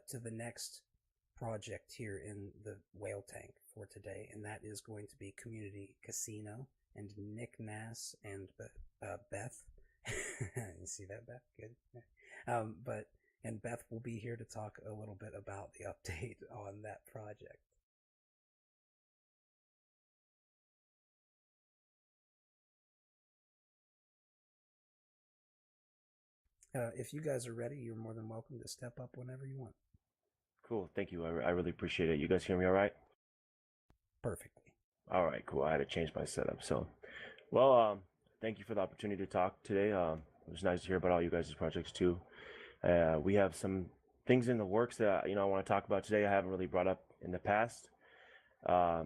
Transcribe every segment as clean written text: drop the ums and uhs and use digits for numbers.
to the next project here in the Whaletank for today, and that is going to be Community Casino and NicNas and Beth. You see that, Beth? Good. And Beth will be here to talk a little bit about the update on that project. If you guys are ready, you're more than welcome to step up whenever you want. Cool. Thank you. I really appreciate it. You guys hear me all right? Perfectly. All right, cool. I had to change my setup. Well, thank you for the opportunity to talk today. It was nice to hear about all you guys' projects too. We have some things in the works that I want to talk about today. I haven't really brought up in the past. I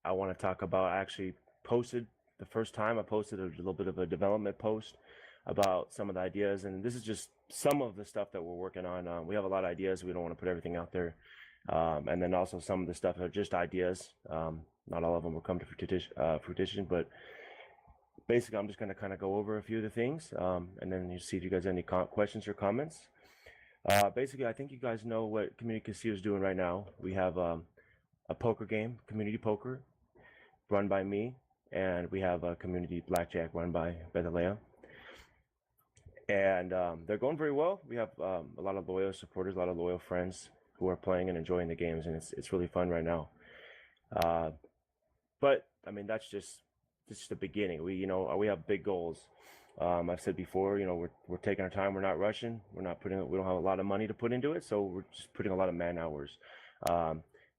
want to talk about. I actually posted the first time. I posted a little bit of a development post about some of the ideas, and this is just some of the stuff that we're working on. We have a lot of ideas. We don't want to put everything out there, and then also some of the stuff are just ideas. Not all of them will come to fruition, but basically I'm just going to kind of go over a few of the things, and then you see if you guys have any questions or comments. Basically, I think you guys know what Community Casino is doing right now. We have a poker game, Community Poker, run by me, and we have a Community Blackjack run by Bethalea. And they're going very well. We have a lot of loyal supporters, a lot of loyal friends who are playing and enjoying the games, and it's really fun right now. But I mean, that's just the beginning. We have big goals. I've said before, we're taking our time. We're not rushing. We don't have a lot of money to put into it, so we're just putting a lot of man hours.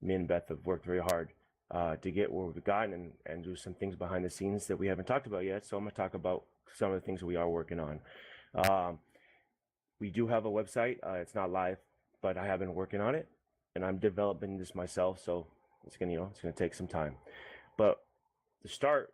Me and Beth have worked very hard to get where we've gotten and do some things behind the scenes that we haven't talked about yet. So I'm going to talk about some of the things that we are working on. We do have a website. It's not live, but I have been working on it, and I'm developing this myself. So it's gonna take some time. But to start,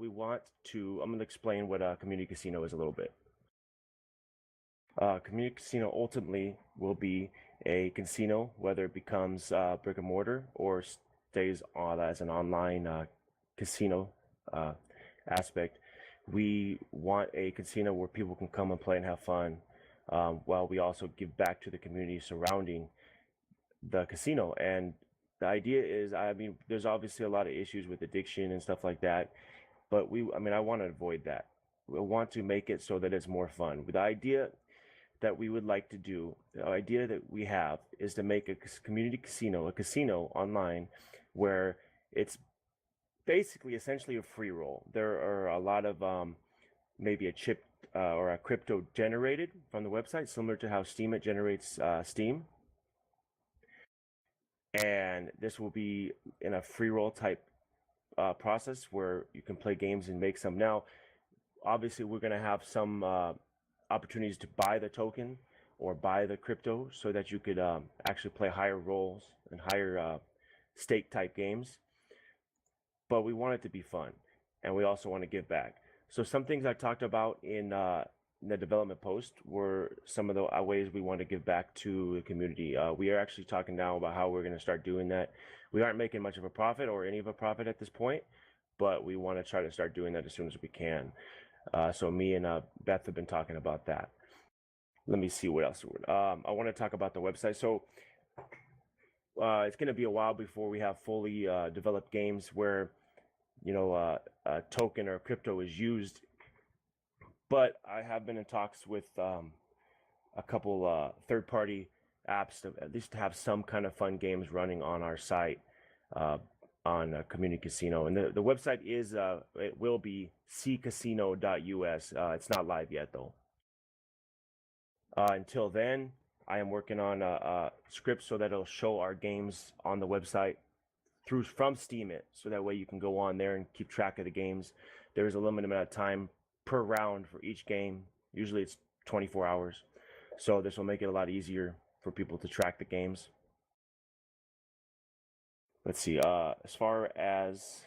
I'm gonna explain what a community casino is a little bit. Community casino ultimately will be a casino, whether it becomes brick and mortar or stays as an online casino aspect. We want a casino where people can come and play and have fun, while we also give back to the community surrounding the casino. And the idea is, there's obviously a lot of issues with addiction and stuff like that, but I want to avoid that. We want to make it so that it's more fun. The idea that we would like to do, the idea that we have, is to make a community casino, a casino online, where it's basically essentially a free roll. There are a lot of maybe a chip or a crypto generated from the website, similar to how steemit generates Steam. And this will be in a free roll type process where you can play games and make some. Now, obviously, we're going to have some opportunities to buy the token or buy the crypto so that you could actually play higher rolls and higher stake type games. But we want it to be fun, and we also want to give back. So some things I talked about in the development post were some of the ways we want to give back to the community. We are actually talking now about how we're going to start doing that. We aren't making much of a profit or any of a profit at this point, but we want to try to start doing that as soon as we can. So me and Beth have been talking about that. Let me see what else. I want to talk about the website. So it's going to be a while before we have fully developed games where a token or crypto is used. But I have been in talks with a couple third-party apps to at least have some kind of fun games running on our site on Community Casino. And the website is, it will be ccasino.us. It's not live yet, though. Until then, I am working on a script so that it'll show our games on the website from steemit, so that way you can go on there and keep track of the games. There's a limited amount of time per round for each game. Usually it's 24 hours. So this will make it a lot easier for people to track the games. Let's see, as far as,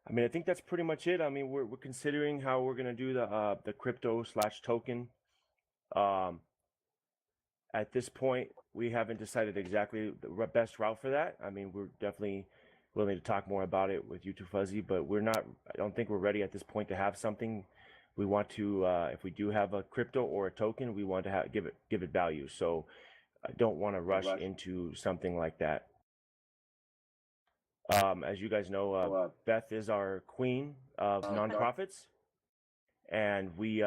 I think that's pretty much it. We're considering how we're gonna do the crypto / token. At this point, we haven't decided exactly the best route for that. We're definitely willing to talk more about it with you two Fuzzy, but I don't think we're ready at this point to have something we want to, if we do have a crypto or a token, we want to give it value. So I don't want to rush into something like that. As you guys know, Beth is our queen of nonprofits, and we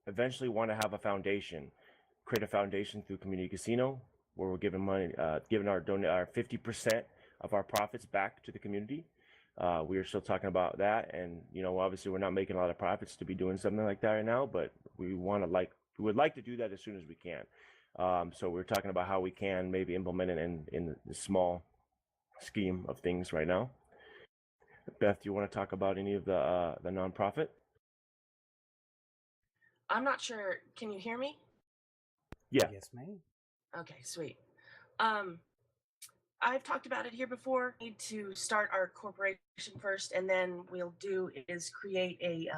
eventually want to have a foundation, create a foundation through Community Casino, where we're giving money, giving our 50% of our profits back to the community. We are still talking about that, and obviously we're not making a lot of profits to be doing something like that right now, but we would like to do that as soon as we can. So we're talking about how we can maybe implement it in the small scheme of things right now. Beth, do you want to talk about any of the nonprofit? I'm not sure. Can you hear me? Yeah. Yes, ma'am. Okay, sweet. I've talked about it here before. We need to start our corporation first, and then we'll do is create a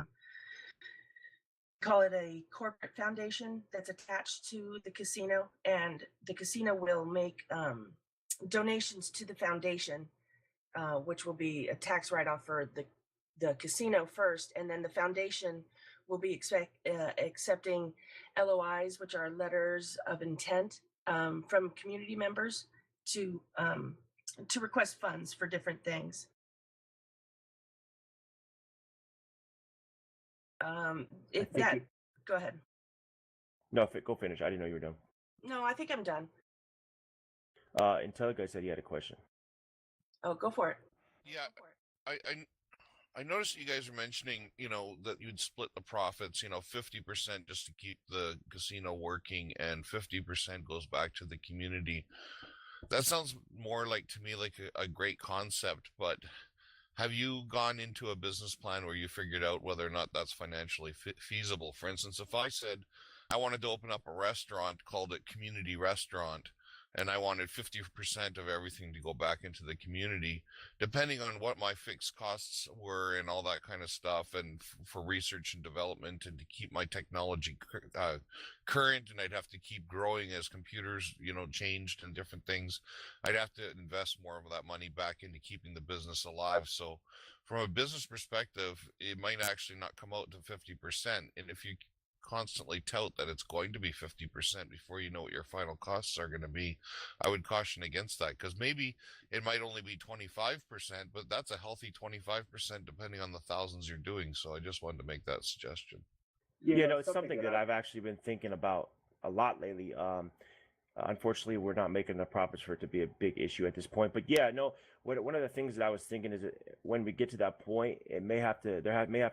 call it a corporate foundation that's attached to the casino, and the casino will make donations to the foundation, which will be a tax write-off for the casino first, and then the foundation will be accepting LOIs, which are letters of intent, from community members to request funds for different things. Go ahead. No, go finish. I didn't know you were done. No, I think I'm done. Intelliga said he had a question. Oh, go for it. Yeah, I noticed you guys were mentioning, that you'd split the profits, 50% just to keep the casino working and 50% goes back to the community. That sounds more like to me like a great concept, but have you gone into a business plan where you figured out whether or not that's financially feasible? For instance, if I said I wanted to open up a restaurant, called it Community Restaurant, and I wanted 50% of everything to go back into the community, depending on what my fixed costs were and all that kind of stuff, and for research and development, and to keep my technology current, and I'd have to keep growing as computers, changed and different things. I'd have to invest more of that money back into keeping the business alive. So from a business perspective, it might actually not come out to 50%. And if you constantly tout that it's going to be 50% before you know what your final costs are going to be, I would caution against that, because maybe it might only be 25%, but that's a healthy 25% depending on the thousands you're doing. So I just wanted to make that suggestion. Yeah, no, it's something that I've actually been thinking about a lot lately. Unfortunately, we're not making enough profits for it to be a big issue at this point. But yeah, no, one of the things that I was thinking is that when we get to that point, there may have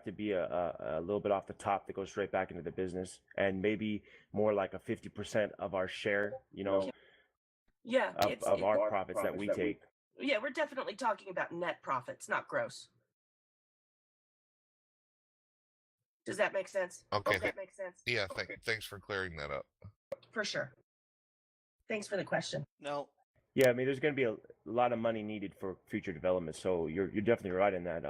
to be a little bit off the top that goes straight back into the business, and maybe more like a 50% of our share, Yeah, of our profits that we take. Yeah, we're definitely talking about net profits, not gross. Does that make sense? Okay. That makes sense. Yeah, thanks for clearing that up. For sure. Thanks for the question. No. Yeah, I mean, there's going to be a lot of money needed for future development, so you're definitely right in that.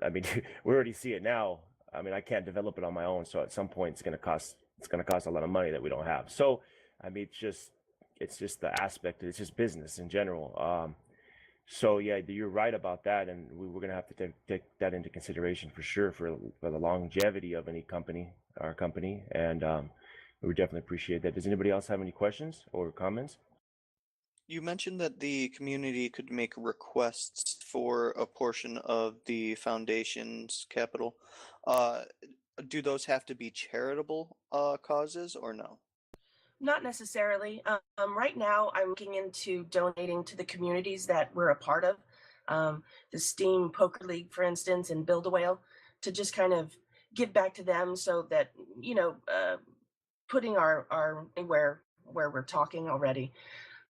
I mean, we already see it now. I mean, I can't develop it on my own, so at some point it's going to cost a lot of money that we don't have. So, I mean, it's just the aspect. It's just business in general. So yeah, you're right about that, and we're going to have to take that into consideration for sure for the longevity of our company, and we would definitely appreciate that. Does anybody else have any questions or comments? You mentioned that the community could make requests for a portion of the foundation's capital. Do those have to be charitable causes or no? Not necessarily. Right now, I'm looking into donating to the communities that we're a part of. The Steam Poker League, for instance, and Build-A-Whale, to just kind of give back to them, so that, putting our where we're talking already.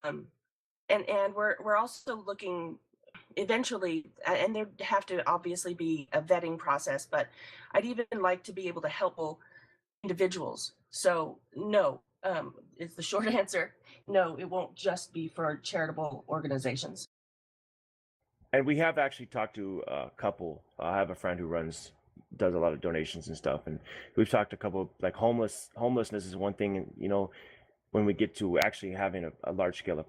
And we're also looking eventually, and there have to obviously be a vetting process, but I'd even like to be able to help individuals. So no, is the short answer. No, it won't just be for charitable organizations. And we have actually talked to a couple. I have a friend who does a lot of donations and stuff, and we've talked to a couple. Like homelessness is one thing, and when we get to actually having a large scale of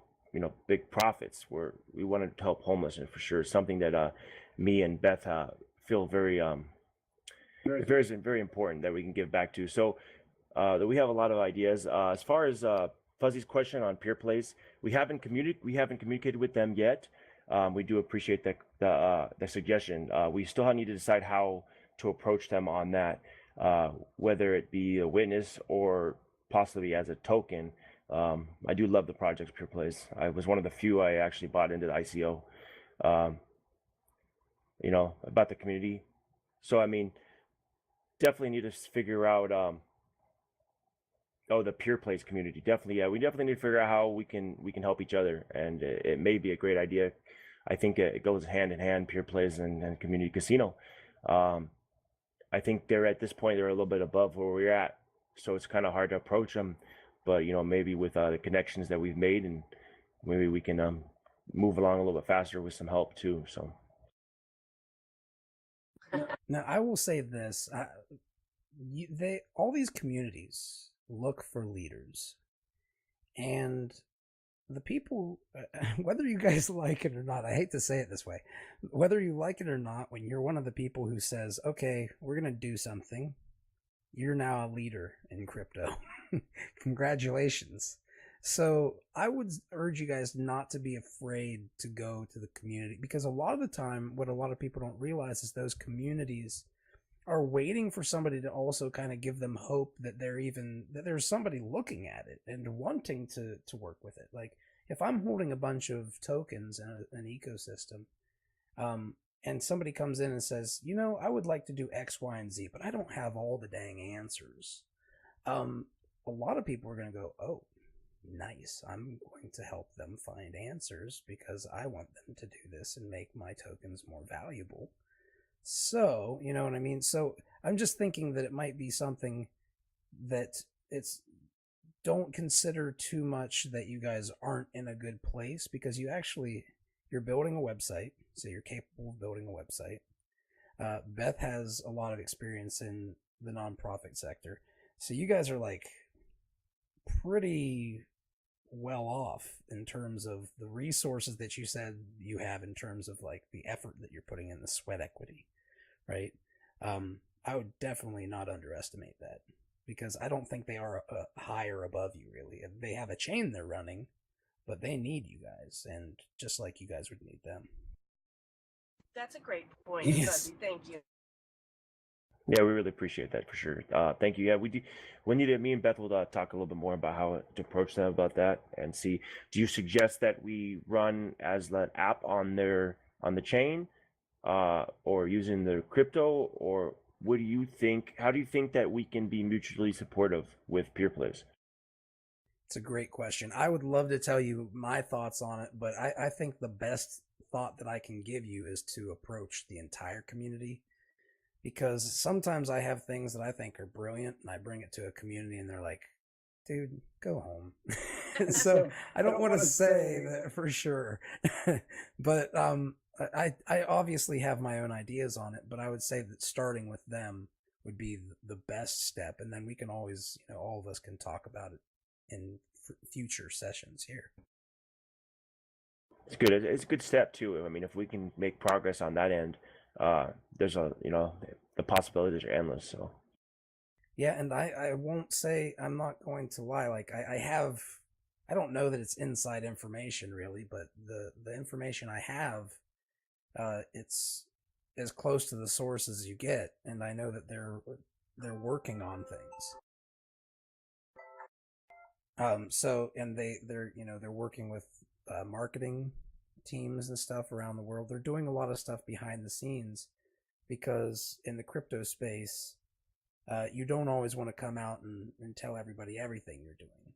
big profits, where we want to help homelessness for sure. Something that me and Beth feel very very important that we can give back to. So that we have a lot of ideas. As far as Fuzzy's question on peer plays, we haven't communicated with them yet. We do appreciate the suggestion. We still need to decide how to approach them on that, whether it be a witness or possibly as a token. I do love the project's peer plays. I was one of the few I actually bought into the ICO. About the community. So I mean, definitely need to figure out. The peer plays community. Definitely, yeah. We definitely need to figure out how we can help each other, and it may be a great idea. I think it goes hand in hand, peer plays and community casino. I think they're at this point they're a little bit above where we're at, so it's kind of hard to approach them. But maybe with the connections that we've made, and maybe we can move along a little bit faster with some help too. So. Now, I will say this: all these communities look for leaders, and the people, whether you guys like it or not, I hate to say it this way, whether you like it or not, when you're one of the people who says, okay, we're going to do something, you're now a leader in crypto. Congratulations. So I would urge you guys not to be afraid to go to the community, because a lot of the time, what a lot of people don't realize is those communities are waiting for somebody to also kind of give them hope that that there's somebody looking at it and wanting to work with it. Like if I'm holding a bunch of tokens in an ecosystem, and somebody comes in and says, I would like to do X, Y, and Z, but I don't have all the dang answers. A lot of people are going to go, oh, nice. I'm going to help them find answers because I want them to do this and make my tokens more valuable. So, you know what I mean? So I'm just thinking that it might be something that don't consider too much that you guys aren't in a good place, because you're building a website, so you're capable of building a website. Beth has a lot of experience in the nonprofit sector. So you guys are like pretty well off in terms of the resources that you said you have, in terms of like the effort that you're putting in, the sweat equity, right? I would definitely not underestimate that, because I don't think they are higher above you, really. They have a chain they're running, but they need you guys, and just like you guys would need them. That's a great point, Yes. Fuzzy. Thank you. Yeah, we really appreciate that for sure. Thank you. Yeah, we do. Me and Beth will talk a little bit more about how to approach them about that and see. Do you suggest that we run as that app on the chain, or using the crypto, or what do you think? How do you think that we can be mutually supportive with peer plays? It's a great question. I would love to tell you my thoughts on it, but I think the best thought that I can give you is to approach the entire community. Because sometimes I have things that I think are brilliant, and I bring it to a community, and they're like, dude, go home. So I don't want to say that for sure. But I obviously have my own ideas on it, but I would say that starting with them would be the best step. And then we can always, all of us can talk about it in future sessions here. It's good. It's a good step too. I mean, if we can make progress on that end, there's the possibilities are endless. So yeah, and I won't say, I'm not going to lie, like I don't know that it's inside information really, but the information I have, it's as close to the source as you get, and I know that they're working on things. So, and they're working with marketing teams and stuff around the world. They're doing a lot of stuff behind the scenes, because in the crypto space, you don't always want to come out and tell everybody everything you're doing.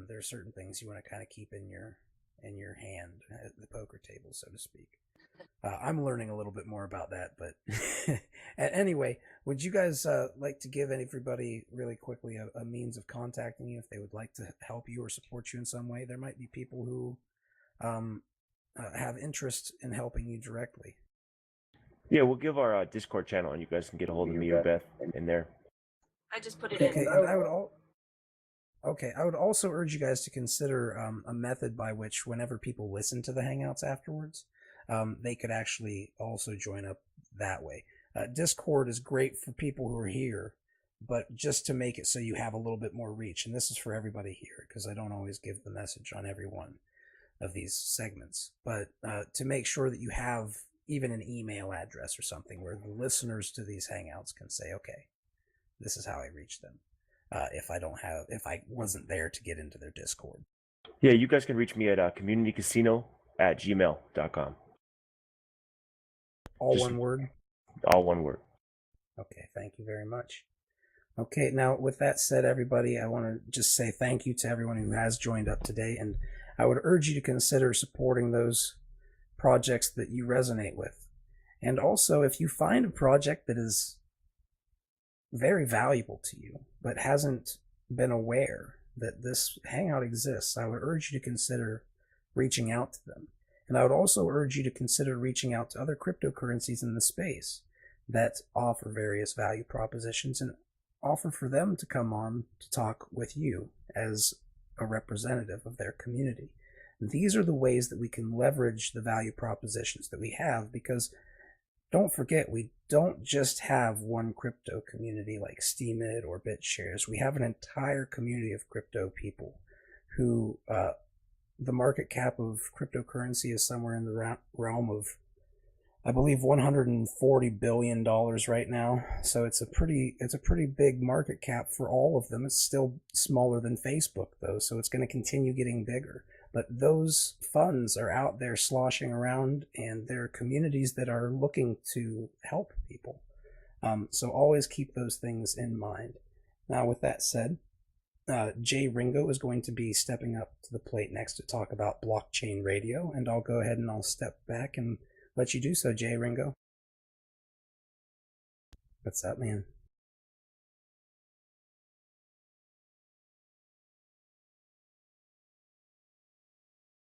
There are certain things you want to kind of keep in your hand at the poker table, so to speak. I'm learning a little bit more about that, but anyway, would you guys like to give everybody really quickly a means of contacting you if they would like to help you or support you in some way? There might be people who have interest in helping you directly. yeah, we'll give our Discord channel, and you guys can get a hold of me or Beth in there. I just put it Okay, in. and I would also urge you guys to consider a method by which, whenever people listen to the Hangouts afterwards, they could actually also join up that way. Discord is great for people who are here, but just to make it so you have a little bit more reach, and this is for everybody here, because I don't always give the message on every one of these segments, but to make sure that you have even an email address or something where the listeners to these hangouts can say, okay, this is how I reach them. If I wasn't there to get into their Discord. Yeah, you guys can reach me at communitycasino@gmail.com. All one word? All one word. Okay, thank you very much. Okay, now with that said, everybody, I want to just say thank you to everyone who has joined up today, and I would urge you to consider supporting those projects that you resonate with. And also, if you find a project that is very valuable to you, but hasn't been aware that this hangout exists, I would urge you to consider reaching out to them. And I would also urge you to consider reaching out to other cryptocurrencies in the space that offer various value propositions and offer for them to come on to talk with you as a representative of their community. These are the ways that we can leverage the value propositions that we have, because don't forget, we don't just have one crypto community like Steemit or BitShares. We have an entire community of crypto people who the market cap of cryptocurrency is somewhere in the realm of, I believe, $140 billion right now. So it's a pretty big market cap for all of them. It's still smaller than Facebook though, so it's going to continue getting bigger. But those funds are out there sloshing around, and there are communities that are looking to help people. So always keep those things in mind. Now, with that said, Jay Ringo is going to be stepping up to the plate next to talk about blockchain radio, and I'll go ahead and I'll step back and let you do so, Jay Ringo. What's up, man?